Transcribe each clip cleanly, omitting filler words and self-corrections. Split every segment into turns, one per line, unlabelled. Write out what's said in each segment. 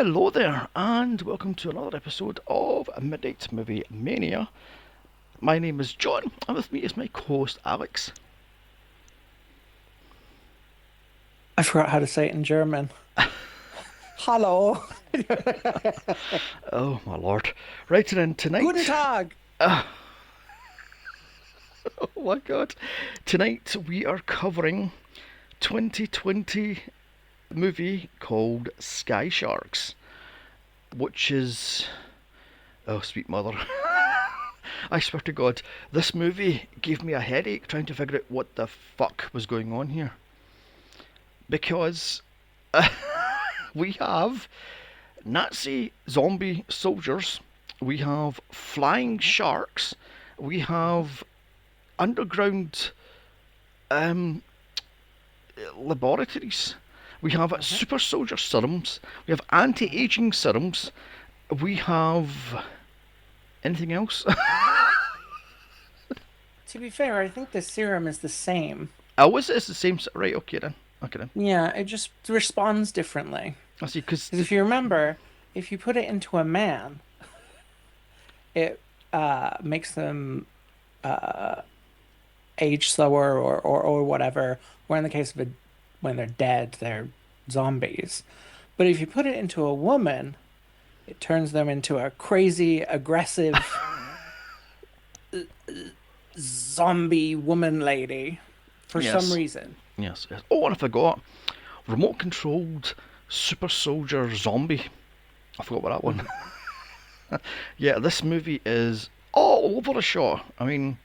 Hello there, and welcome to another episode of Midnight Movie Mania. My name is John, and with me is my co-host Alex.
I forgot how to say it in German. Hallo.
Oh my lord! Right, and then
Guten
tonight,
Tag.
oh my god, tonight we are covering 2020 movie called Sky Sharks, which is, oh sweet mother. I swear to God, this movie gave me a headache trying to figure out what the fuck was going on here. Because we have Nazi zombie soldiers, we have flying sharks, we have underground um, laboratories, we have
Mhm.
super soldier serums, we have anti aging serums, we have anything else?
To be fair, I think the serum is the same.
Oh, is it the same? Right, okay then. Okay then.
Yeah, it just responds differently.
I see, because.
Because if you remember, if you put it into a man, it makes them uh age slower or whatever. Or in the case of when they're dead, they're zombies. But if you put it into a woman, it turns them into a crazy, aggressive zombie woman lady for some
Yes,
reason.
yes. Oh, and I forgot. Remote controlled super soldier zombie. I forgot about that one.
Mhm.
Yeah, this movie is all over the shop. I mean,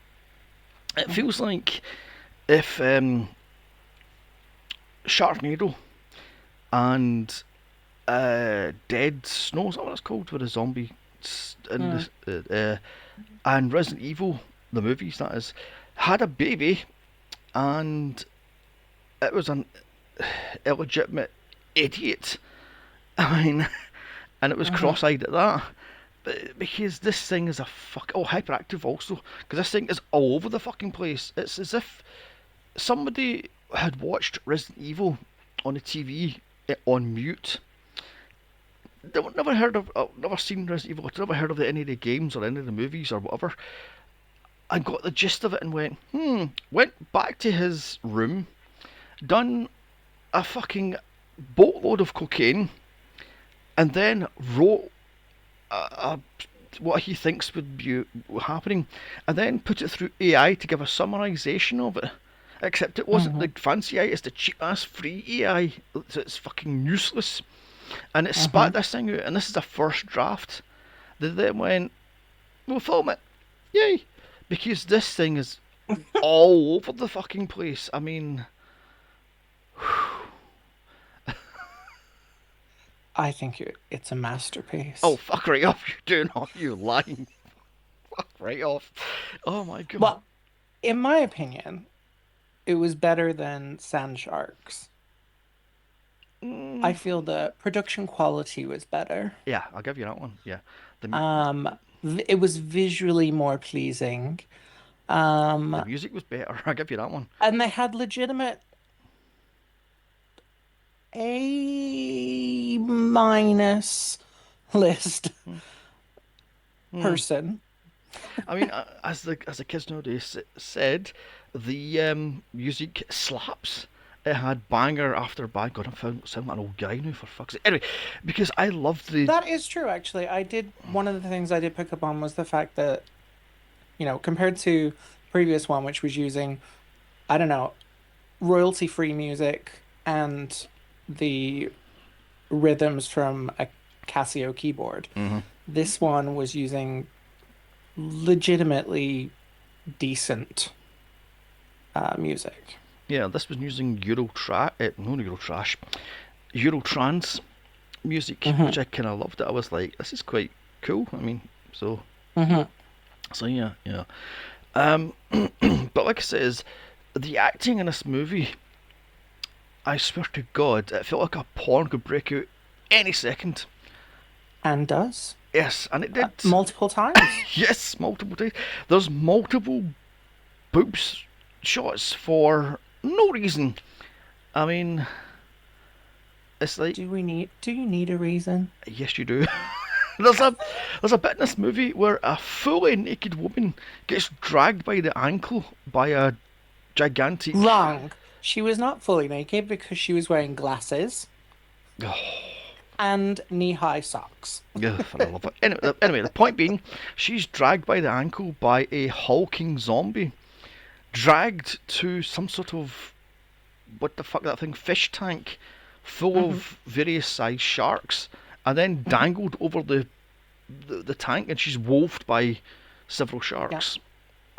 it feels like if Sharknado and Dead Snow, is that what it's called, with a zombie in
Mm.
and Resident Evil, the movies that is, had a baby, and it was an illegitimate idiot. I mean, and it was
Hmm.
cross-eyed at that. But because this thing is a fuck. Oh, hyperactive also. Because this thing is all over the fucking place. It's as if somebody had watched Resident Evil on the TV on mute. They've never heard of, never seen Resident Evil. Never heard of any of the games or any of the movies or whatever. I got the gist of it and went, Went back to his room, done a fucking boatload of cocaine, and then wrote a what he thinks would be happening, and then put it through AI to give a summarisation of it. Except it wasn't
Hmm.
the fancy AI; it's the cheap ass free AI. It's fucking useless, and it spat
Hmm.
this thing out. And this is a first draft. They then went, "We'll film it, yay!" Because this thing is all over the fucking place. I mean,
I think it's a
oh
masterpiece.
fuck right off, you do not, you lying, fuck right off. Oh my god.
Well, in my opinion, it was better than Sand Sharks. I
Mm,
feel the production quality was better.
yeah, I'll give you that one. Yeah, the
Um, it was visually more pleasing.
the
Um,
music was better. I'll give you that one.
and they had legitimate A minus list
Hmm. Hmm.
person.
I mean, as the kids nowadays said, the music slaps. It had banger after banger. God, I'm sounding like an old guy now, for fuck's sake. Anyway, because I loved the.
That is true, actually. One of the things I did pick up on was the fact that, compared to the previous one, which was using, I don't know, royalty-free music and the rhythms from a Casio keyboard,
Mhm.
this one was using legitimately decent music.
Yeah, this was using no Euro trash, Euro trance music, which
Hmm.
I kind of loved. It. I was like, this is quite cool. I mean,
Hmm.
so yeah, yeah. Um, but like I says, the acting in this movie, I swear to God, it felt like a porn could break out any second.
And does
Yes, and it did.
multiple times.
Yes, multiple times. There's multiple boobs shots for no reason. I mean, It's like,
Do you need a reason?
yes, you do. there's a there's a bit in this movie where a fully naked woman gets dragged by the ankle by a gigantic.
Wrong. She was not fully naked because she was wearing glasses and knee-high socks.
Ugh, for the love of it. Anyway, the point being, she's dragged by the ankle by a hulking zombie, dragged to some sort of what the fuck that thing fish tank full
Hmm.
of various sized sharks, and then
Hmm.
dangled over the tank, and she's wolfed by several
Yeah.
sharks.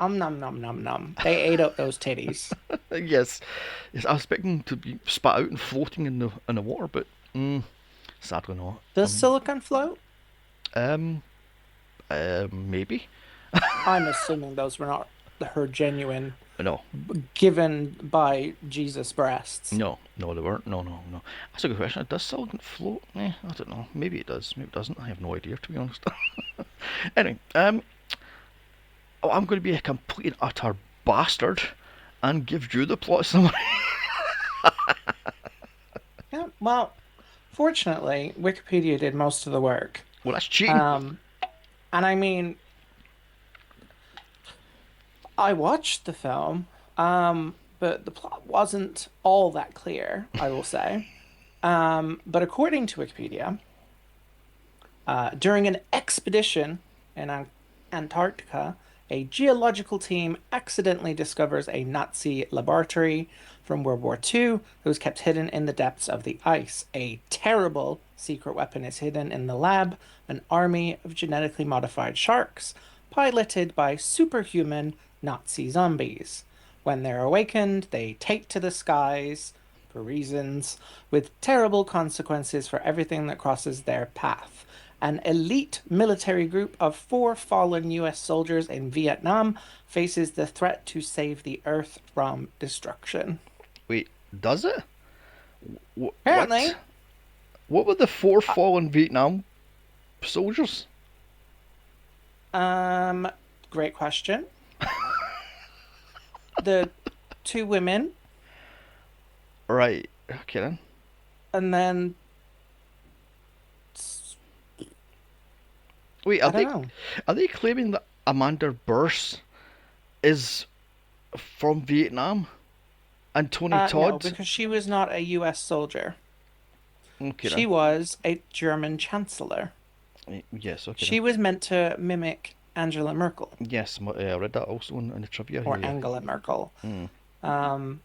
Nom nom nom nom. They ate up those titties.
Yes, yes, I was expecting to be spat out and floating in the water, but sadly not.
Does silicon float?
Um, maybe.
I'm assuming those were not her genuine,
No,
given by Jesus breasts.
no, they weren't. No, no, no. That's a good question. Does silicon float? I don't know. Maybe it does. Maybe it doesn't. I have no idea, to be honest. Anyway, I'm going to be a complete and utter bastard and give you the plot summary.
Yeah, well, fortunately, Wikipedia did most of the work.
Well, that's cheating.
Um, and I mean, I watched the film, but the plot wasn't all that clear, I will say. But according to Wikipedia, during an expedition in Antarctica, a geological team accidentally discovers a Nazi laboratory from World War II that was kept hidden in the depths of the ice. A terrible secret weapon is hidden in the lab, an army of genetically modified sharks, piloted by superhuman Nazi zombies. When they're awakened, they take to the skies for reasons, with terrible consequences for everything that crosses their path. An elite military group of four fallen US soldiers in Vietnam faces the threat to save the Earth from destruction.
Wait, does it?
Apparently,
What? What were the four fallen Vietnam soldiers?
um, great question. The two women,
Right. Okay then.
and then
Wait,
I don't know.
are they claiming that Amanda Burse is from Vietnam and Tony
No,
Todd?
because she was not a US soldier.
Okay
She
then.
was a German chancellor.
Yes. Okay then.
She was meant to mimic Angela Merkel
Yes, I read that also in the trivia
or
here. Yeah.
Angela Merkel.
Mm.
Um,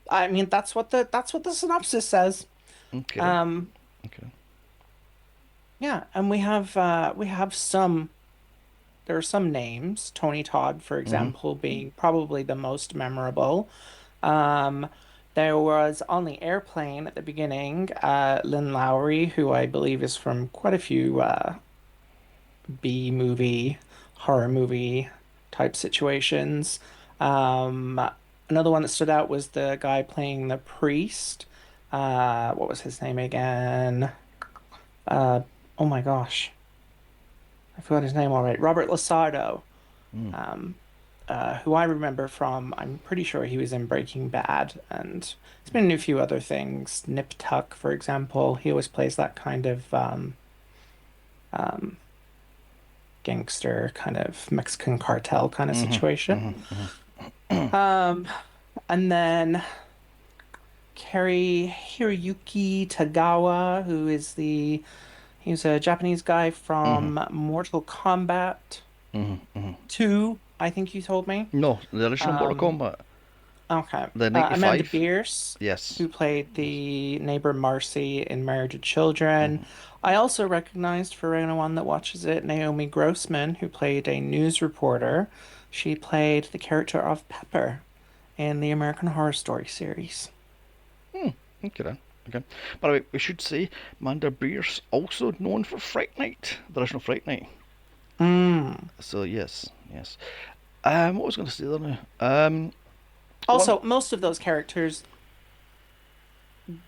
I mean, that's what the synopsis says.
Okay then.
Um,
Okay.
yeah, and we have some there are some names, Tony Todd, for
Mhm.
example, being probably the most memorable. Um, there was on the airplane at the beginning, Lynn Lowry, who I believe is from quite a few B movie, horror movie type situations. Um, Another one that stood out was the guy playing the priest. What was his name again? Uh, oh my gosh, I forgot his name already. Robert Lasardo,
Mm.
um, who I remember from, I'm pretty sure he was in Breaking Bad, and he's been in a few other things. Nip Tuck, for example. He always plays that kind of um, gangster, kind of Mexican cartel kind of
Mhm.
situation.
Mhm. Mhm.
Um, and then Kari Hiroyuki Tagawa, he's a Japanese guy
Mhm.
from Mortal Kombat
Mhm. Mhm.
2, I think you told me.
No, the original Mortal
Um,
Kombat,
okay.
the
Amanda
'95.
Bierce,
Yes.
who played
Yes.
the neighbor Marcy in Married to Children.
Mhm.
I also recognized, for anyone that watches it, Naomi Grossman, who played a news reporter. She played the character of Pepper in the American Horror Story series.
Hmm. Okay then. Okay. By the way, we should say Amanda Beers also known for Fright Night, the original Fright Night.
Mm.
So yes, yes. What was I going to say there now? One
Also, most of those characters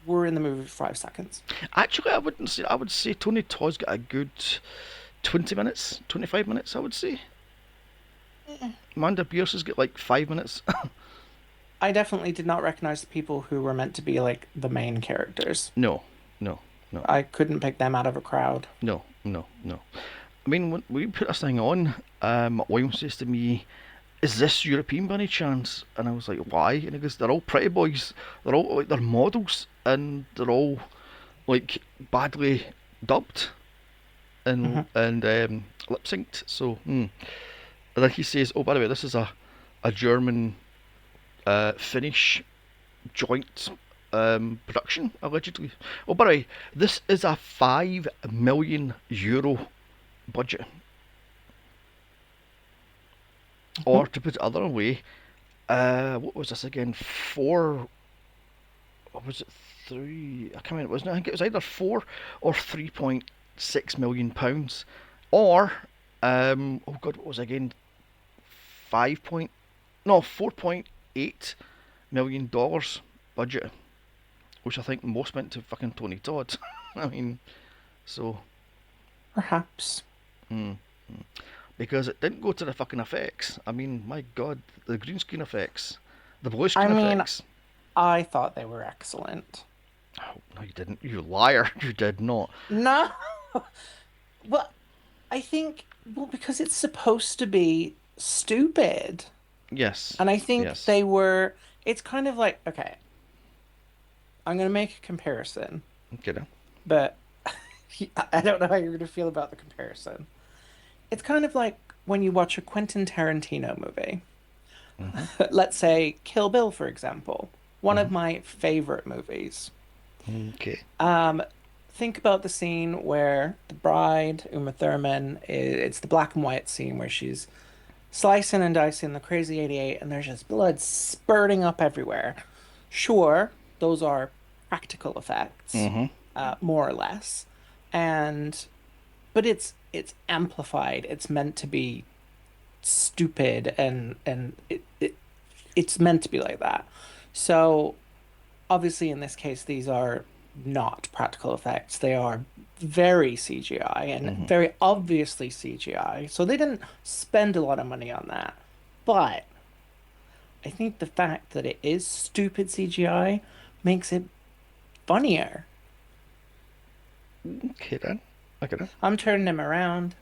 were in the movie for 5 seconds.
actually, I wouldn't say. I would say Tony Todd's got a good 20 minutes, 25 minutes. I would say.
Eh.
Amanda Beers has got like 5 minutes.
I definitely did not recognize the people who were meant to be like the main characters.
No, no, no,
I couldn't pick them out of a crowd.
no, no, no. I mean, when we put this thing on, William says to me, "Is this European by any chance?" And I was like, "Why?" And he goes, "They're all pretty boys. They're all like they're models, and they're all like badly dubbed and
Hmm.
lip synced." So, and then he says, "Oh, by the way, this is a German Finnish joint production allegedly. Oh, by the way, this is a €5 million budget,
Hmm.
or to put it other way, what was this again? Four, or was it three? I can't remember. It wasn't. I think it was either 4 or 3.6 million pounds, or oh god, what was it again? 5 point no $4.8 million budget, which I think most went to fucking Tony Todd. I mean, so
Perhaps.
mm, because it didn't go to the fucking effects. I mean, my god, the green screen effects, the blue
I
screen
mean,
effects.
I thought they were excellent.
Oh, no, you didn't. You liar. You did not.
No, but I think, well, because it's supposed to be stupid.
Yes.
And I think
Yes.
they were, it's kind of like, okay, I'm going to make a comparison,
Okay then.
but I don't know how you're going to feel about the comparison. It's kind of like when you watch a Quentin Tarantino movie.
Mhm.
Let's say Kill Bill, for example, one of
Mhm.
my favorite movies.
Okay.
Um, think about the scene where the bride, Uma Thurman, it's the black and white scene where she's slicing and dicing the crazy 88 and there's just blood spurting up everywhere. Sure, those are practical effects,
Mhm.
more or less. And but it's amplified. It's meant to be stupid and it's meant to be like that. So obviously in this case these are not practical effects. They are very CGI and
Mhm.
very obviously CGI. So they didn't spend a lot of money on that. But I think the fact that it is stupid CGI makes it funnier.
Okay then. Okay then.
I'm turning him around.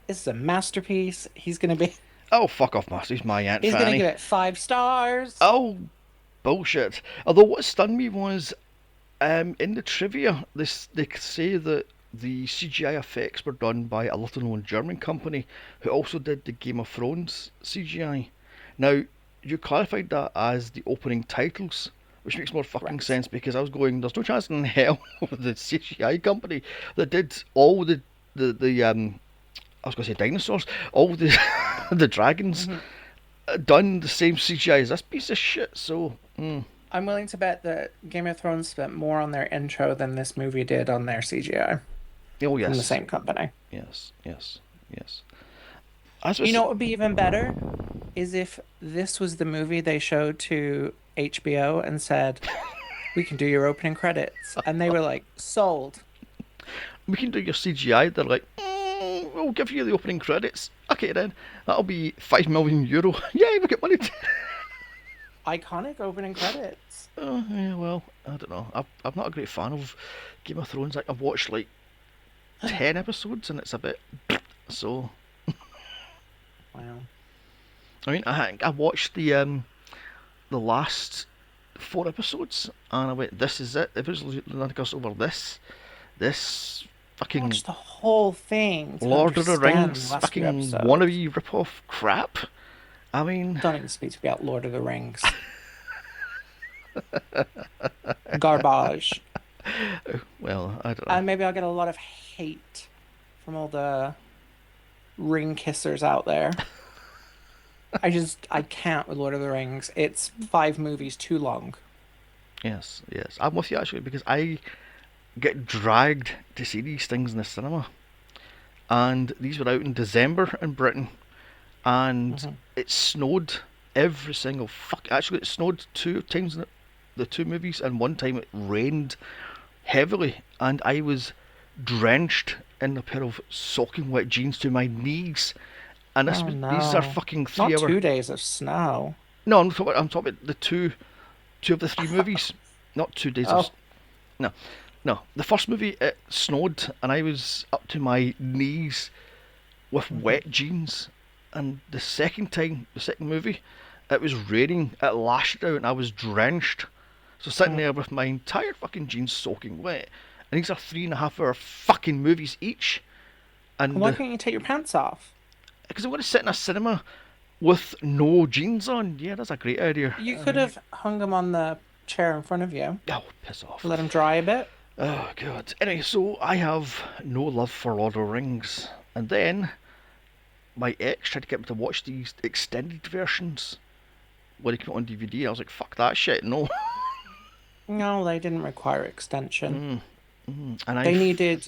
This is a masterpiece.
Oh, fuck off, Master. He's my Aunt
He's gonna
Fanny.
give it 5 stars.
Oh, bullshit. Although what stunned me was, in the trivia, they say that the CGI effects were done by a little known German company who also did the Game of Thrones CGI. Now, you clarified that as the opening titles, which makes more fucking
Correct.
sense because I was going, there's no chance in hell the CGI company that did all the I was going to say dinosaurs, all the the dragons,
Hmm.
done the same CGI as this piece of shit. So,
I'm willing to bet that Game of Thrones spent more on their intro than this movie did on their CGI
oh
from the
yes,
same company.
yes, yes, yes. As
You
was
know what would be even better is if this was the movie they showed to HBO and said, "We can do your opening credits." And they were like, "Sold."
we can do your CGI. They're like, we'll give you the opening credits. Okay then, that'll be €5 million. Yay, we get money.
Iconic opening credits.
Oh yeah, well, I don't know. I'm not a great fan of Game of Thrones. I've watched like 10 episodes and it's a bit so.
Wow.
I mean, I watched the last 4 episodes and I went, this is it. If it's nothing else over this fucking
Watch the whole thing to
Lord of the
understand the
Rings
last few
fucking
episodes.
wannabe rip-off crap. I mean,
Don't even speak to me about Lord of the Rings. Garbage.
well, I don't know.
And maybe I'll get a lot of hate from all the ring kissers out there. I can't with Lord of the Rings. It's 5 movies too long.
Yes, yes, I'm with you actually because I get dragged to see these things in the cinema, and these were out in December in Britain, and
Hmm.
it snowed every single fuck. Actually, it snowed 2 times in the two movies, and one time it rained heavily, and I was drenched in a pair of soaking wet jeans to my knees. And
Oh
these are
no.
fucking
Not
3 hour.
2 days of snow.
No, I'm talking about the two of the three movies, not 2 days of.
Oh,
No, no. The first movie it snowed and I was up to my knees with
hmm
wet jeans, and the second time, the second movie, it was raining. It lashed out and I was drenched. So sitting there with my entire fucking jeans soaking wet, and these are 3.5 hour fucking movies each,
why
and
can't you take your pants off?
because I'm going to sit in a cinema with no jeans on, yeah, that's a great idea.
You
I
could
mean,
have hung them on the chair in front of you,
oh, piss off.
let them dry a bit.
Oh god. Anyway, so I have no love for Lord of the Rings, and then my ex tried to get me to watch these extended versions when they came out on DVD. I was like, fuck that shit, no.
No, they didn't require extension.
And I,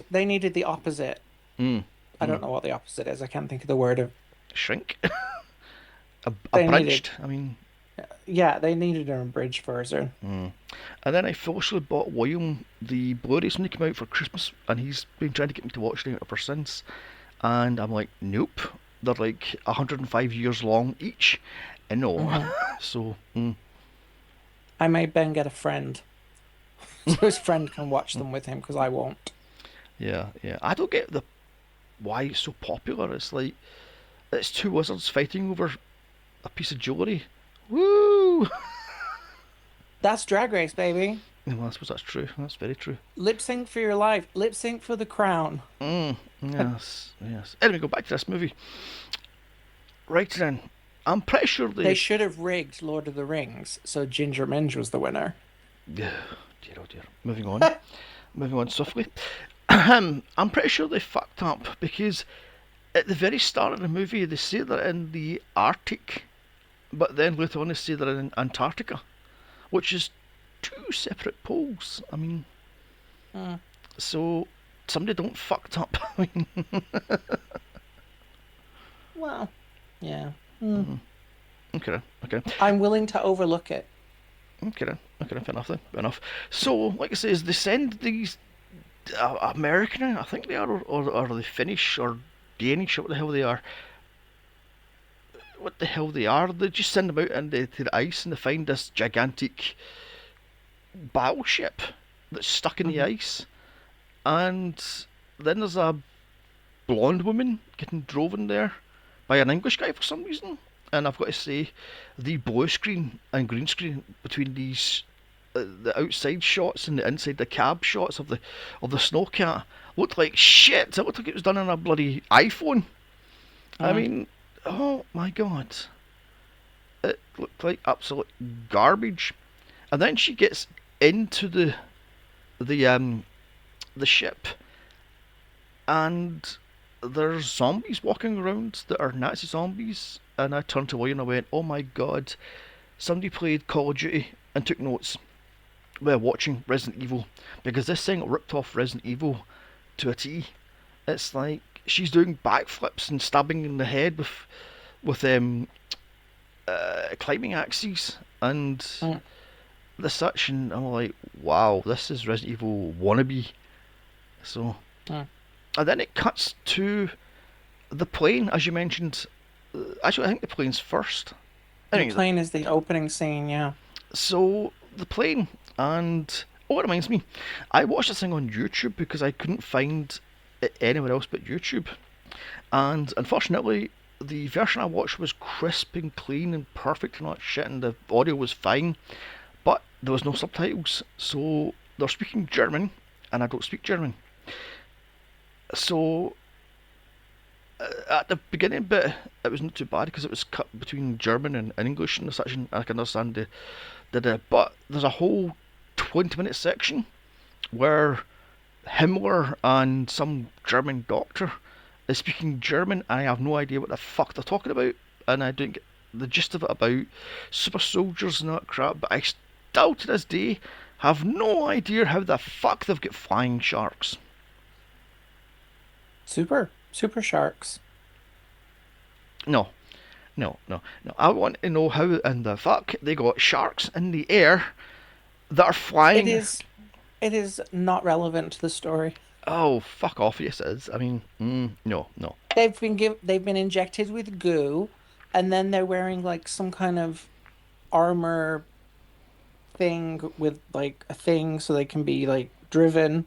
They needed the opposite.
mm,
I don't know what the opposite is. I can't think of the word of.
shrink,
They needed,
abridged. I mean,
yeah, they needed an abridged version.
and then I foolishly bought William the Blu-rays when they came out for Christmas, and he's been trying to get me to watch them ever since. And I'm like, nope. They're like 105 years long each, and no.
hmm
So,
I made Ben get a friend, so his friend can watch them with him because I won't.
yeah, yeah. I don't get the why it's so popular. It's like it's two wizards fighting over a piece of jewellery. Woo!
That's Drag Race, baby.
Well, I suppose that's true. That's very true.
Lip sync for your life. Lip sync for the crown.
Yes, yes. Anyway, go back to this movie. Right then, I'm pretty sure
They
they.
should have rigged Lord of the Rings so Ginger Minge was the winner.
Dear, oh dear. Moving on. Moving on swiftly. I'm pretty sure they fucked up because at the very start of the movie they say they're in the Arctic, but then later on they say they're in Antarctica, which is two separate poles. I mean,
Hmm.
so somebody don't fucked up. I mean,
Well, yeah. Hmm.
okay, okay,
I'm willing to overlook it.
okay, okay, fair enough then, fair enough. So, like I say, is they send these American, I think they are, or are they Finnish or Danish, or what the hell they are? What the hell they are? They just send them out into the ice and they find this gigantic battleship that's stuck in the
hmm
ice, and then there's a blonde woman getting driven there by an English guy for some reason. And I've got to say, the blue screen and green screen between these, the outside shots and the inside the cab shots of the snowcat looked like shit. It looked like it was done on a bloody iPhone. I
hmm
mean, oh my god, it looked like absolute garbage. And then she gets into the the ship, and there's zombies walking around that are Nazi zombies. And I turned to William and I went, "Oh my god, somebody played Call of Duty and took notes while watching Resident Evil because this thing ripped off Resident Evil to a T. It's like she's doing backflips and stabbing in the head with climbing axes and
hmm
the such, and I'm like, wow, this is Resident Evil wannabe. So,
hmm
and then it cuts to the plane, as you mentioned. Actually, I think the plane's first.
The
Anyway,
plane is the opening scene, yeah.
so the plane, and oh, it reminds me, I watched this thing on YouTube because I couldn't find it anywhere else but YouTube, and unfortunately, the version I watched was crisp and clean and perfect and all that shit, and the audio was fine, but there was no subtitles, so they're speaking German, and I don't speak German. So at the beginning bit, it was not too bad because it was cut between German and English and such, and I can understand but there's a whole 20-minute section where Himmler and some German doctor is speaking German, and I have no idea what the fuck they're talking about, and I don't get the gist of it about super soldiers and that crap, but I still to this day have no idea how the fuck they've got flying sharks.
Super sharks.
No, no, no, no. I want to know how in the fuck they got sharks in the air that are
It
flying.
is it is not relevant to the story.
Oh, fuck off, yes it is. I mean, no, no.
They've been injected with goo, and then they're wearing like some kind of armor thing with like a thing so they can be like driven.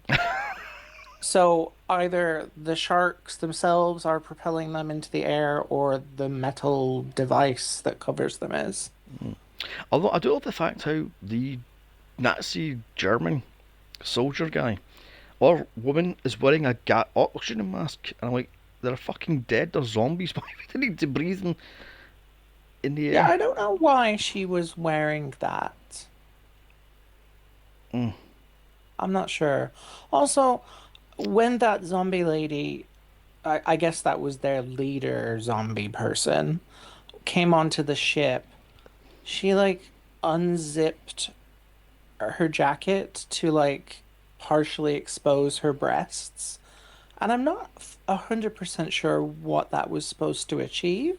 So either the sharks themselves are propelling them into the air or the metal device that covers them is.
Although I do love the fact how the Nazi German soldier guy or woman is wearing a oxygen mask, and I'm like, they're fucking dead. They're zombies. Why would they need to breathe in the
Yeah,
air?
I don't know why she was wearing that.
Mm.
I'm not sure. Also, when that zombie lady, I guess that was their leader zombie person, came onto the ship, she like unzipped her jacket to like partially expose her breasts. And I'm not 100% sure what that was supposed to achieve,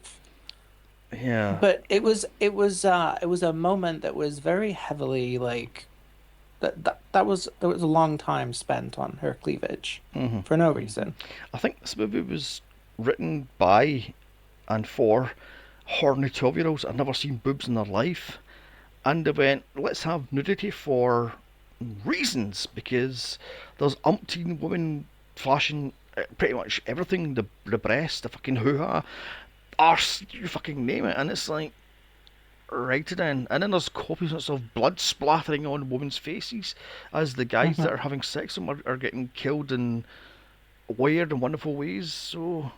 Yeah.
but it was a moment that was very heavily like that was there was a long time spent on her cleavage
Hmm.
for no reason.
I think this movie was written by and for horny 12-year-olds that had never seen boobs in their life. And they went, let's have nudity for reasons, because there's umpteen women flashing pretty much everything, the breast, the fucking hoo ha, arse, you fucking name it. And it's like, right then. And then there's copious of blood splattering on women's faces as the guys that
Hmm.
are having sex with them are getting killed in weird and wonderful ways. So,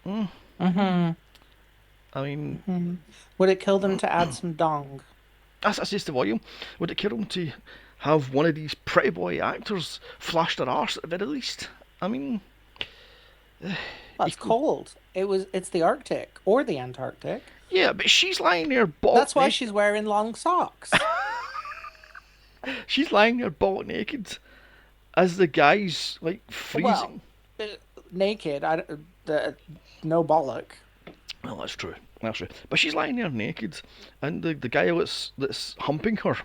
mm,
Hmm.
I mean,
Hmm. Would it kill them to add some dong?
that's just the volume. Would it kill them to have one of these pretty boy actors flash their arse at the very least? I mean,
Well, it's
equal.
cold. It's the Arctic or the Antarctic.
Yeah, but she's lying there bolt
That's why
naked.
she's wearing long socks.
She's lying there bolt naked as the guy's like
Well,
freezing.
uh, naked. The no bollock.
Well, that's true. That's true. But she's lying there naked, and the guy that's humping her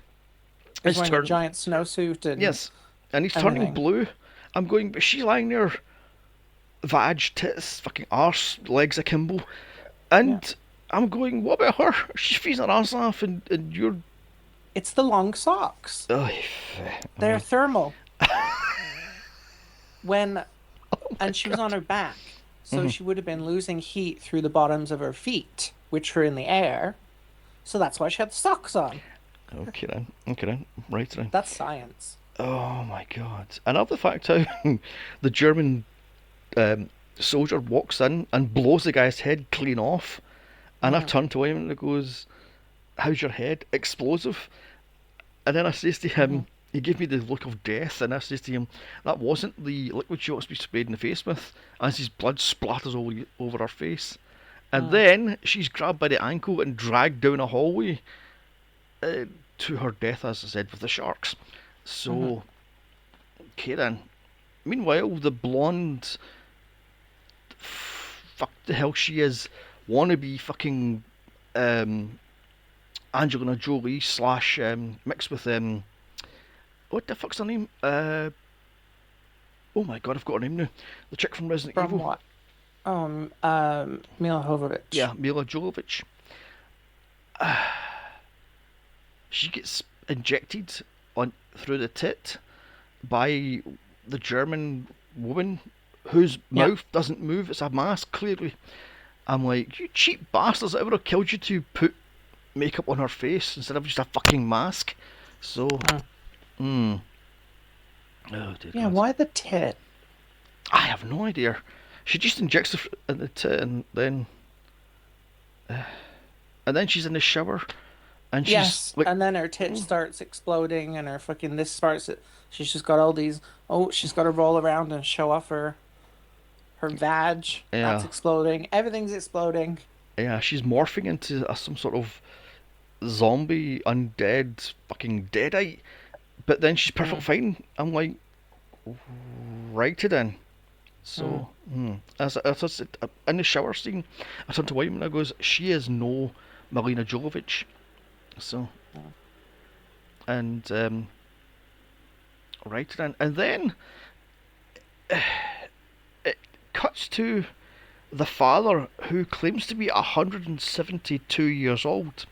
Is
is
wearing a
turned.
giant snowsuit and
Yes, and he's turning
everything.
blue. I'm going, but she's lying there, vag, tits, fucking arse, legs akimbo,
Yeah.
and I'm going, what about her? She's freezing her ass off, and you're.
It's the long socks.
Oh, I
They're
mean,
thermal. When
oh my
and she was on
god.
her back, so
Mhm.
she would have been losing heat through the bottoms of her feet, which were in the air. So that's why she had the socks on.
Okay then. Okay then. Right then.
That's science.
Oh my god. I love the fact how the German um, soldier walks in and blows the guy's head clean off, and I
Hmm.
turn to him and he goes, "How's your head? Explosive?" And then I says to
Hmm.
him, he gave me the look of death, and I says to him, "That wasn't the liquid she wants to be sprayed in the face with," as his blood splatters all over her face. And
Hmm.
then she's grabbed by the ankle and dragged down a hallway uh, to her death, as I said, with the sharks.
Hmm.
So, okay then. Meanwhile, the blonde, fuck the hell she is, wannabe fucking um, Angelina Jolie slash mixed with what the fuck's her name? Oh my god, I've got her name now. The chick from Resident
From
Evil.
what? Mila
Yeah,
Jovovich.
Mila Jovovich. She gets injected on through the tit by the German woman whose
Yeah.
mouth doesn't move. It's a mask, clearly. I'm like, you cheap bastards! That would have killed you to put makeup on her face instead of just a fucking mask. So,
Mm.
hmm. Oh dear
Yeah,
God.
why the tit?
I have no idea. She just injects her in the tit, and then she's in the shower and she's
Yes,
like,
and then her tit
mm,
starts exploding and her fucking this starts she's just got all these she's got to roll around and show off her vag. That's
yeah,
exploding. Everything's exploding.
yeah, she's morphing into some sort of zombie, undead, fucking deadite. But then she's perfect
Mm,
fine. I'm like, right then.
mm.
So, as in the shower scene, I turned to William and I goes, she is no Melina Jovovich. So,
Mm.
and right then, and then it cuts to the father who claims to be 172 years old.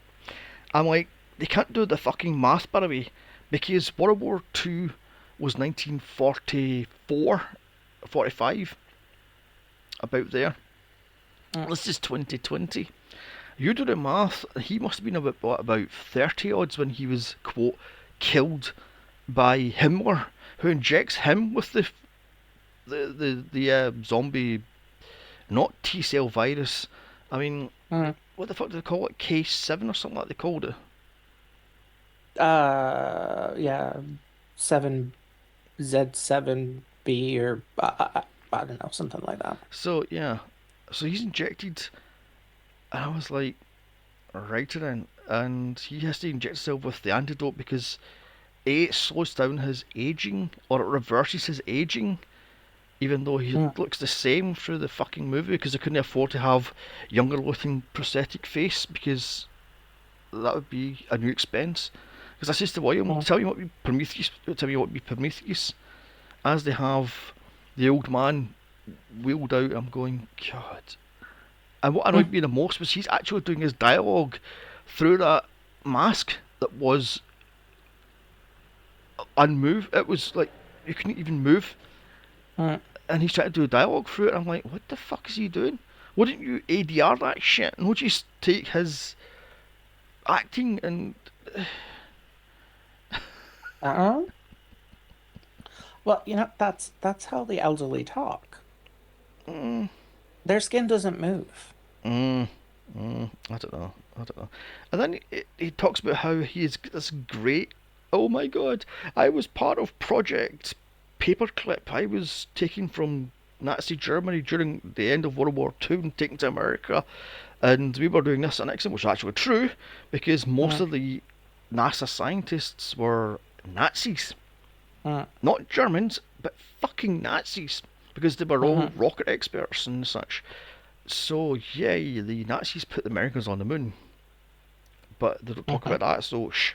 I'm like, they can't do the fucking math, by the way, because World War Two was 1944, 45, about there.
Mm.
This is 2020. You do the math. He must have been about what, about 30 odds when he was quote killed by Himmler, who injects him with the zombie, not T cell virus. I mean,
Mm.
what the fuck do they call it? K7 or something like they called it.
Yeah, 7Z7B or I don't know, something like that.
So yeah, so he's injected, and I was like, right then, and he has to inject himself with the antidote because A, it slows down his aging, or it reverses his aging, even though he
Mm.
looks the same through the fucking movie because they couldn't afford to have younger looking prosthetic face because that would be a new expense. Because I says to William,
Mm.
tell me what would be Prometheus, tell me what would be Prometheus, as they have the old man wheeled out. I'm going, God. And what
Mm.
annoyed me the most was he's actually doing his dialogue through that mask that was unmoved. It was like you couldn't even move,
Mm.
and he's trying to do a dialogue through it. I'm like, what the fuck is he doing? Why didn't you ADR that shit? And would you take his acting and
Uh-uh. Well, that's how the elderly talk.
mm,
Their skin doesn't move.
mm, I don't know, I don't know. And then he talks about how he is this great. Oh my god, I was part of Project Paperclip. I was taken from Nazi Germany during the end of World War Two and taken to America, and we were doing this and that, which is actually true because most
Mm.
of the NASA scientists were Nazis,
Mm.
not Germans, but fucking Nazis because they were all
Mm-hmm.
rocket experts and such. So yeah, the Nazis put the Americans on the moon, but they don't talk
Mm-hmm.
about that. So shh.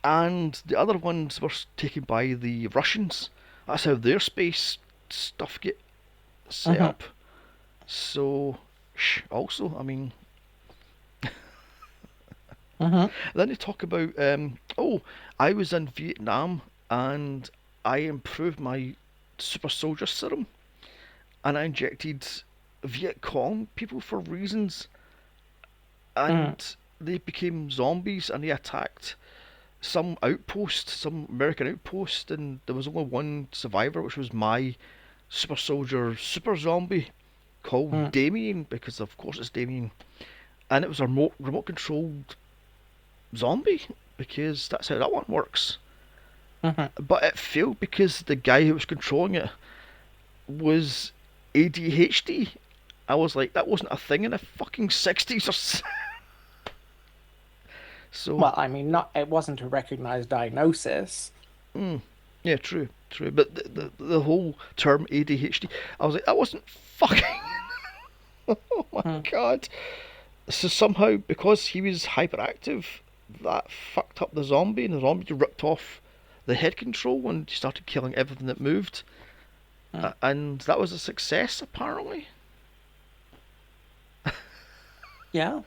And the other ones were taken by the Russians. That's how their space stuff get set
Mm-hmm.
up. So shh. Also, I mean,
Mm-hmm.
then they talk about oh, I was in Vietnam and I improved my super soldier serum and I injected Viet Cong people for reasons
Mm-hmm.
and they became zombies and they attacked some outpost, some American outpost, and there was only one survivor, which was my super soldier, super zombie called Damien, because of course it's Damien, and it was a remote controlled zombie because that's how that one works.
Mm-hmm.
But it failed because the guy who was controlling it was ADHD. I was like, that wasn't a thing in the fucking 60s or so.
Well, I mean, not it wasn't a recognized diagnosis.
Mm, yeah, true, true. But the,
Mm.
the the whole term ADHD, I was like, that wasn't fucking. Oh my
Mm.
god! So somehow, because he was hyperactive, that fucked up the zombie, and the zombie ripped off the head control and started killing everything that moved.
Mm.
And that was a success, apparently.
Yeah,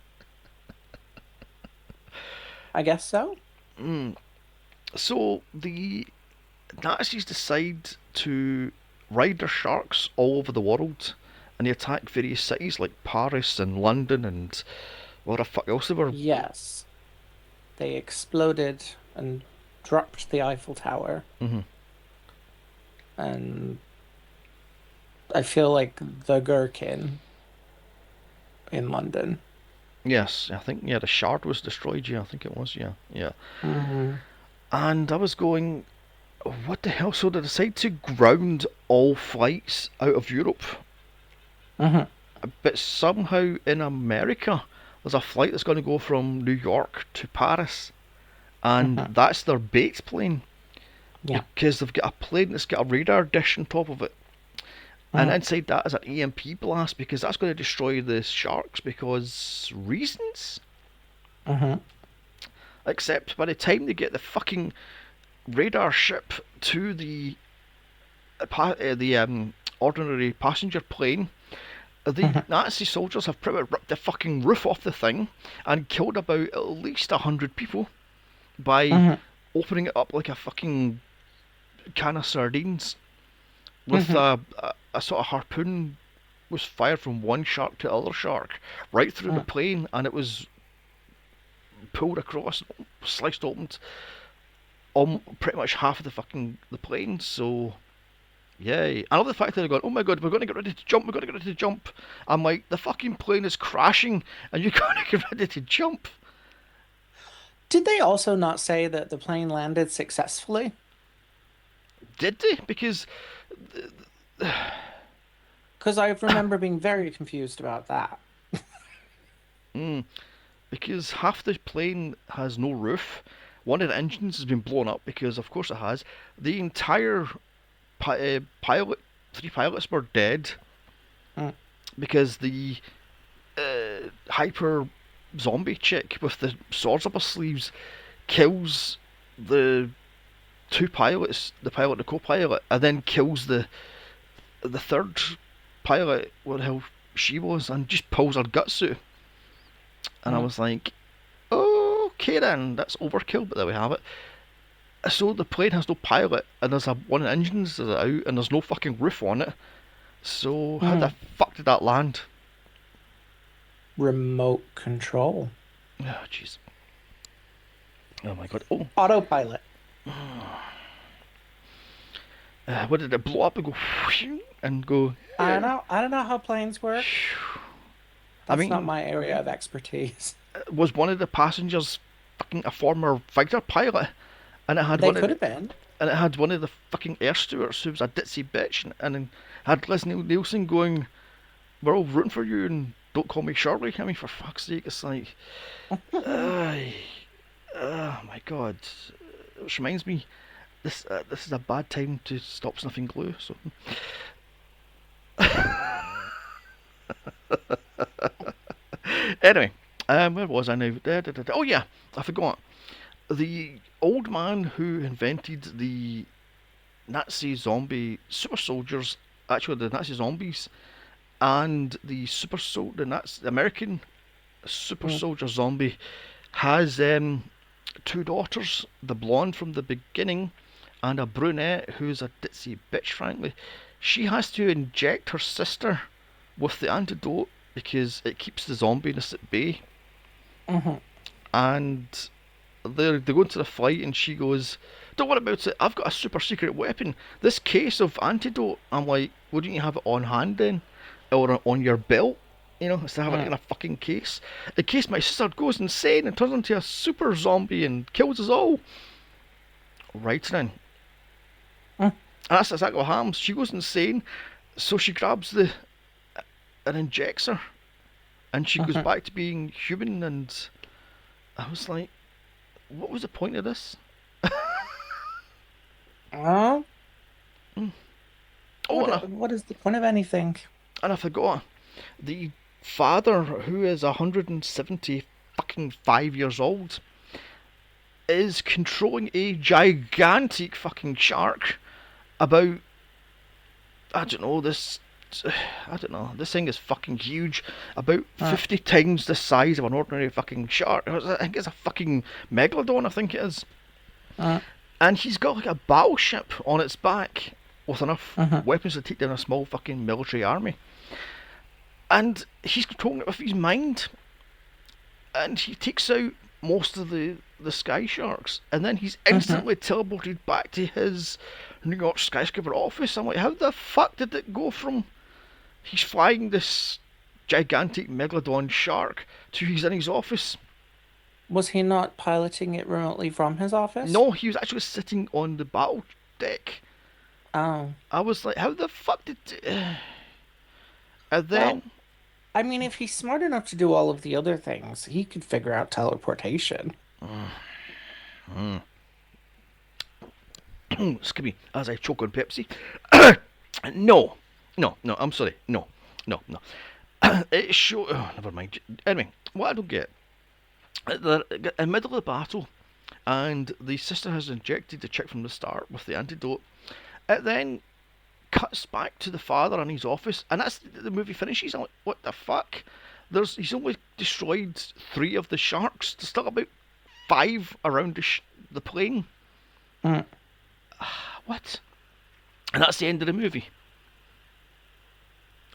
I guess so.
Mm. So the Nazis decide to ride their sharks all over the world, and they attack various cities like Paris and London and what the fuck else they were.
Yes, they exploded and dropped the Eiffel Tower,
Hmm.
and I feel like the Gherkin in London.
Yes, I think yeah, the Shard was destroyed. Yeah, I think it was. Yeah, yeah.
Mm-hmm.
And I was going, what the hell? So they decide to ground all flights out of Europe,
Mm-hmm.
but somehow in America there's a flight that's going to go from New York to Paris, and
Mm-hmm.
that's their bait plane
Yeah.
because they've got a plane that's got a radar dish on top of it. And
Mm-hmm.
inside that is an EMP blast because that's going to destroy the sharks because reasons.
Mm-hmm.
Except by the time they get the fucking radar ship to the ordinary passenger plane, The Nazi soldiers have pretty much ripped the fucking roof off the thing and killed about at least 100 people by
Hmm.
opening it up like a fucking can of sardines with
Hmm.
a sort of harpoon was fired from one shark to the other shark right through the plane, and it was pulled across, sliced open, pretty much half of the fucking the plane. So yay! I love the fact that they're going, oh my god, we're going to get ready to jump, we're going to get ready to jump. I'm like, the fucking plane is crashing, and you're going to get ready to jump.
Did they also not say that the plane landed successfully?
Did they? Because
Because I remember being very confused about that.
mm, because half the plane has no roof. One of the engines has been blown up because, of course, it has. The entire pilot, three pilots were dead
Mm.
because the hyper zombie chick with the swords up her sleeves kills the two pilots, the pilot and the co-pilot, and then kills the third pilot, what the hell she was, and just pulls her guts out. And I
Mm.
was like, okay then, that's overkill, but there we have it. So the plane has no pilot, and there's one of the engines is out, and there's no fucking roof on it. So how the
Mm.
fuck did that land?
Remote control.
Oh jeez. Oh my god. Oh,
Autopilot.
what did it blow up and go and go? Yeah.
I don't know how planes work.
I
That's not
mean,
my area of expertise.
was one of the passengers fucking a former fighter pilot, and it had
They
one of
could
the,
have been.
and it had one of the fucking air stewards who was a ditzy bitch, and had Leslie Nielsen going, "We're all rooting for you, and don't call me Shirley." I mean, for fuck's sake, it's like, ay, oh my god. Which reminds me, this is a bad time to stop sniffing glue. So anyway, where was I now? Oh yeah, I forgot. The old man who invented the Nazi zombie super soldiers, actually the Nazi zombies, and the Nazi American super
Mm.
soldier zombie, has two daughters. The blonde from the beginning, and a brunette who's a ditzy bitch. Frankly, she has to inject her sister with the antidote because it keeps the zombiness at bay.
Hmm.
And they go into the fight, and she goes, "Don't worry about it. I've got a super secret weapon. This case of antidote." I'm like, "Wouldn't you have it on hand then, or on your belt? You know, instead of having it in
Mm.
a fucking case, in case my sister goes insane and turns into a super zombie and kills us all." Right then,
Mm.
and that's exactly what happens. She goes insane, so she grabs the and injects her, and she goes
Hmm.
back to being human. And I was like, "What was the point of this?"
Well,
Mm. Oh,
what is the point of anything?
and I forgot the father, who is 170 fucking 5 years old, is controlling a gigantic fucking shark about, I don't know, this. I don't know. This thing is fucking huge, about
Uh,
50 times the size of an ordinary fucking shark. I think it's a fucking megalodon. I think it is,
uh,
and he's got like a battleship on its back with enough
uh-huh.
weapons to take down a small fucking military army. And he's controlling it with his mind, and he takes out most of the sky sharks, and then he's
Hmm.
instantly teleported back to his New York skyscraper office. I'm like, how the fuck did it go from he's flying this gigantic megalodon shark to he's in his office?
Was he not piloting it remotely from his office?
No, he was actually sitting on the battle deck.
Oh,
I was like, how the fuck did? And
well,
then
I mean, if he's smart enough to do all of the other things, he could figure out teleportation.
excuse me, as I choke on Pepsi. No, no. I'm sorry. No. It show. Oh, never mind. Anyway, what I don't get, they're in the middle of the battle, and the sister has injected the chick from the start with the antidote. It then cuts back to the father in his office, and that's the movie finishes. I'm like, what the fuck? He's only destroyed three of the sharks. There's still about five around the plane.
Mm.
What? And that's the end of the movie.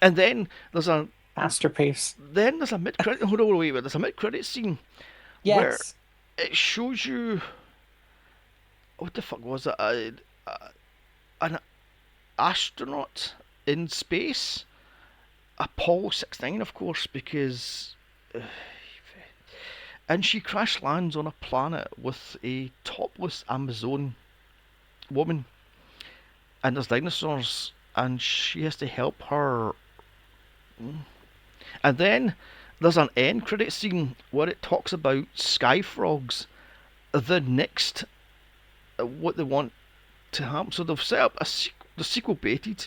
And
Masterpiece.
there's a mid credit. Hold on, wait, wait. There's a mid credit scene where
Yes.
it shows you what the fuck was it? An astronaut in space. Apollo 16, of course, because and she crash lands on a planet with a topless Amazon woman, and there's dinosaurs, and she has to help her. And then there's an end credit scene where it talks about sky frogs, the next what they want to happen. So they've set up the sequel baited,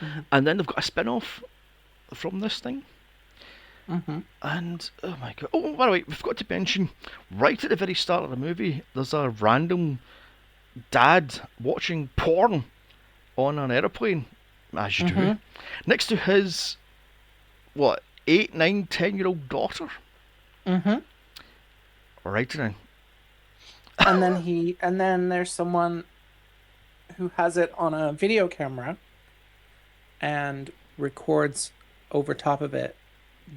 Mm-hmm.
and then they've got a spin off from this thing.
Mm-hmm.
And oh my god! Oh, by the way, we've got to mention right at the very start of the movie, there's a random dad watching porn on an aeroplane, as you do,
Mm-hmm.
next to his what 8, 9, 10-year-old daughter.
Mm-hmm.
Right now,
And then there's someone who has it on a video camera and records over top of it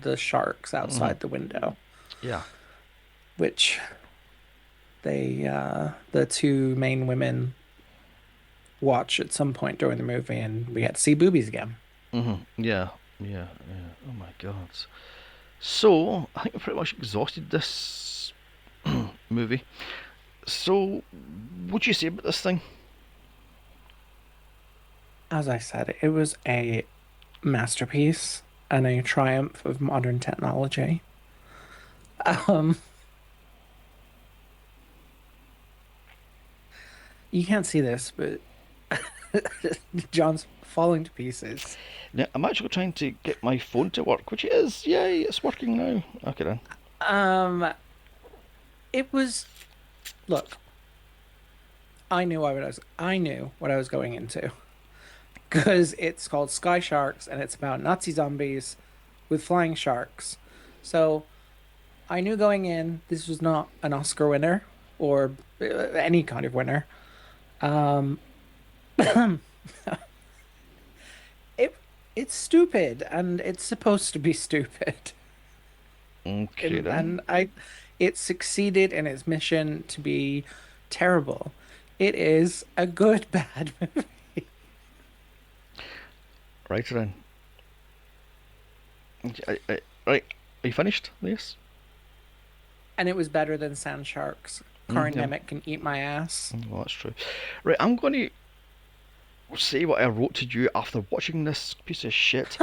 the sharks
mm-hmm.
outside the window,
Yeah.
which the two main women watch at some point during the movie, and we get to see boobies again.
Yeah, yeah. Oh my god. So I think we pretty much exhausted this movie. So, what'd you say about this thing?
As I said, it was a masterpiece and a triumph of modern technology. Um, you can't see this, but John's falling to pieces.
Now, I'm actually trying to get my phone to work, which it is. Yay, it's working now. Okay then.
Um, it was, look, I knew what I was going into because it's called Sky Sharks and it's about Nazi zombies with flying sharks. So I knew going in this was not an Oscar winner or any kind of winner. Um, it it's stupid and it's supposed to be stupid.
Okay
And,
then.
and I it succeeded in its mission to be terrible. It is a good bad movie.
Right then. Right. Are you finished? Yes.
And it was better than Sand Sharks.
Yeah.
Nemec can eat my ass.
Well, that's true. Right. I'm going to say what I wrote to you after watching this piece of shit.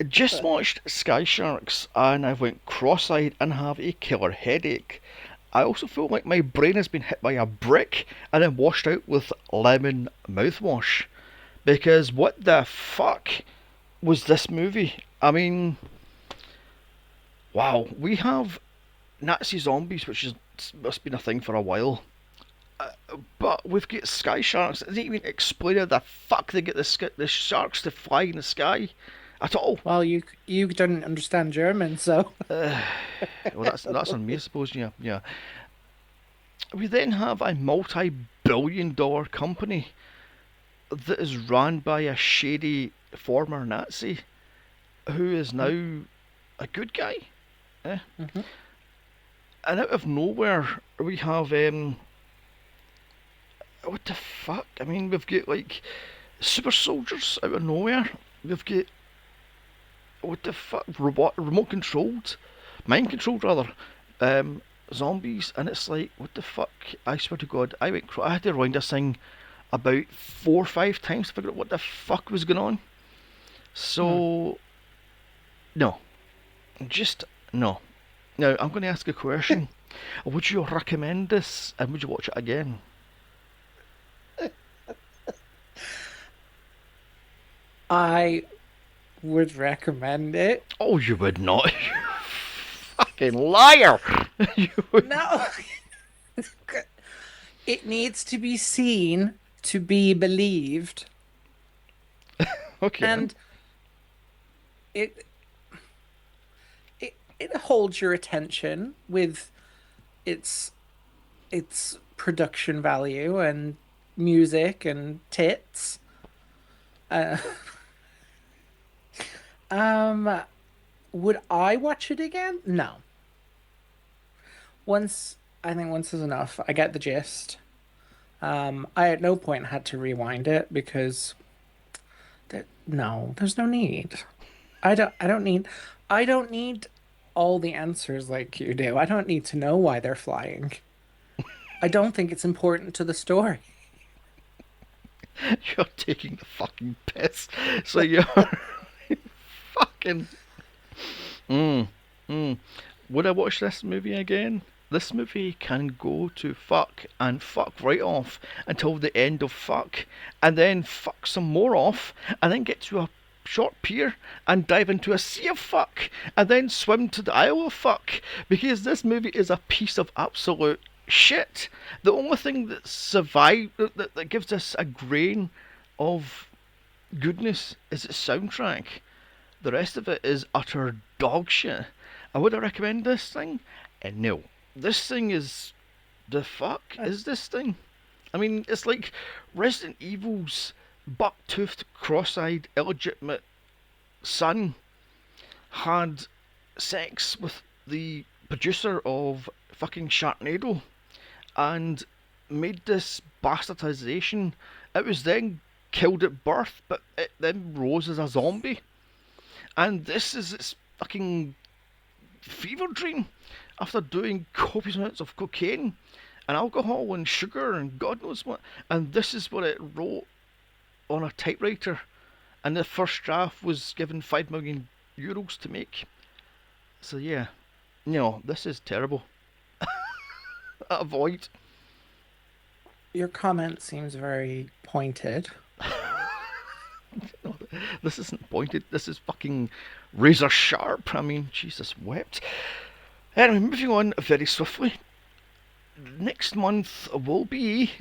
Just watched Sky Sharks and I went cross-eyed and have a killer headache. I also feel like my brain has been hit by a brick and then washed out with lemon mouthwash. Because what the fuck was this movie? I mean, wow, we have Nazi zombies, which is must been a thing for a while. But we've got sky sharks. It doesn't even explain how the fuck they get the sharks to fly in the sky at all.
Well, you didn't understand German, so
Uh, well, that's on me, I suppose. Yeah, yeah. We then have a multi-billion-dollar company that is run by a shady former Nazi who is now a good guy. Eh?
Mhm.
And out of nowhere, we have what the fuck? I mean, we've got like super soldiers out of nowhere. We've got what the fuck? Remote controlled, mind controlled rather. Um, Zombies, and it's like what the fuck? I swear to God, I had to rewind this thing about 4 or 5 times to figure out what the fuck was going on.
Hmm.
So no, just no. Now I'm going to ask a question. Would you recommend this, and would you watch it again?
I would recommend it.
Oh, you would not. You fucking liar. You would.
No, it needs to be seen to be believed,
Okay.
and it it holds your attention with its its production value and music and tits. Uh, um, would I watch it again? No. Once, I think once is enough. I get the gist. I at no point had to rewind it because no, there's no need. I don't need all the answers like you do. I don't need to know why they're flying. I don't think it's important to the story.
You're taking the fucking piss. So you're fucking. Mm, mm. Would I watch this movie again? This movie can go to fuck and fuck right off until the end of fuck, and then fuck some more off, and then get to a short pier and dive into a sea of fuck, and then swim to the Isle of fuck, because this movie is a piece of absolute shit. The only thing that survived, that gives us a grain of goodness, is its soundtrack. The rest of it is utter dog shit. And would I recommend this thing? No. This thing is. The fuck
Uh,
is this thing? I mean, it's like Resident Evil's buck-toothed, cross-eyed, illegitimate son had sex with the producer of fucking Sharknado and made this bastardization. It was then killed at birth, but it then rose as a zombie. And this is its fucking fever dream after doing copious amounts of cocaine and alcohol and sugar and God knows what. And this is what it wrote on a typewriter. And the first draft was given €5 million to make. So yeah, no, this is terrible. Avoid.
your comment seems very pointed.
No, this isn't pointed. This is fucking razor sharp. I mean, Jesus wept. Anyway, moving on very swiftly. Next month will be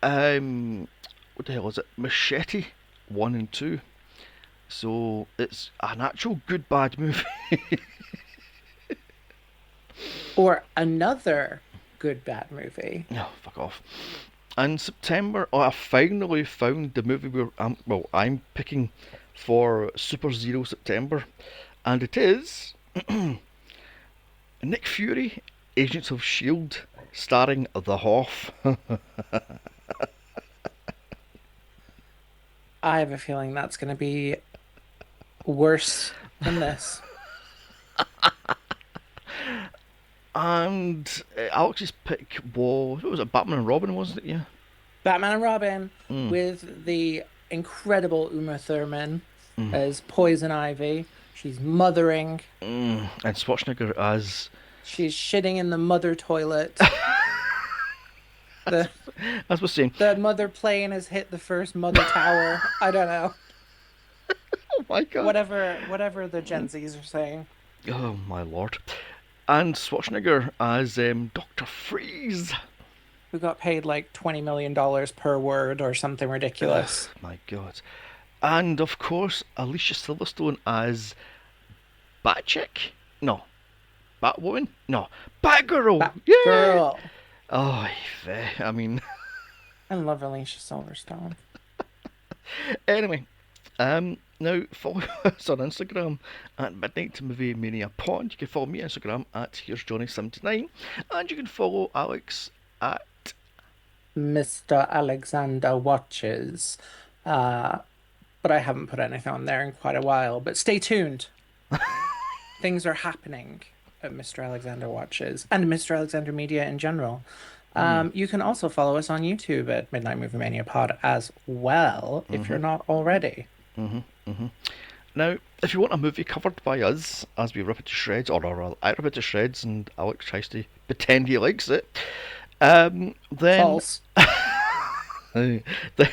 what the hell is it? Machete 1 and 2. So it's an actual good bad movie.
Or another good bad movie.
No, fuck off. In September, I finally found the movie I'm picking for Super Zero September, and it is Nick Fury, Agents of Shield, starring the Hoff.
I have a feeling that's going to be worse than this.
And Alex's pick was, what was it, Batman and Robin, wasn't it? Yeah.
Batman and Robin
Mm,
with the incredible Uma Thurman
mm,
as Poison Ivy. She's mothering.
And Schwarzenegger as,
She's shitting in the mother toilet. The
as was saying,
the mother plane has hit the first mother tower. I don't know.
oh my god,
Whatever the Gen Zs are saying.
oh my lord, and Schwarzenegger as Doctor Freeze.
Who got paid like $20 million per word or something ridiculous.
My god, and of course Alicia Silverstone as Batchick. No, Batwoman. No, Batgirl. Yeah.
Batgirl.
Oh, I mean,
I love Alicia Silverstone.
anyway, now follow us on Instagram at Midnight Movie Mania Pod. You can follow me on Instagram at Here's Johnny79, and you can follow Alex at.
Mr. Alexander Watches. Uh, but I haven't put anything on there in quite a while. But stay tuned. Things are happening at Mr. Alexander Watches and Mr. Alexander Media in general.
Mm,
You can also follow us on YouTube at Midnight Movie Mania Pod as well, if
hmm
you're not already.
hmm hmm Now, if you want a movie covered by us as we rip it to shreds, or rather, I rip it to shreds and Alex tries to pretend he likes it, then.
False.
the,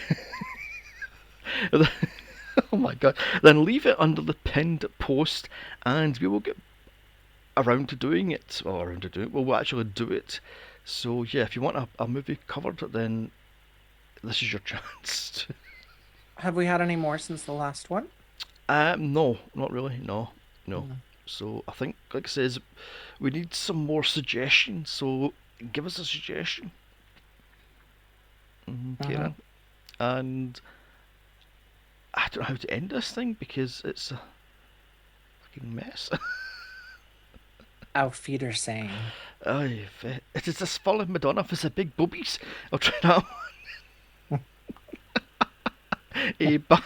oh my god. Then leave it under the pinned post and we will get around to doing it. Well, around to do it. We'll actually do it. So, yeah, if you want a movie covered, then this is your chance.
Have we had any more since the last one?
No, not really. No, no.
Mm.
So I think, like I says, we need some more suggestions. So give us a suggestion,
Uh-huh.
Kieran. And I don't know how to end this thing because it's a fucking mess.
Auf Wiedersehen.
Aye, it is this fallen Madonna with the big boobies. I'll try that one. Bye.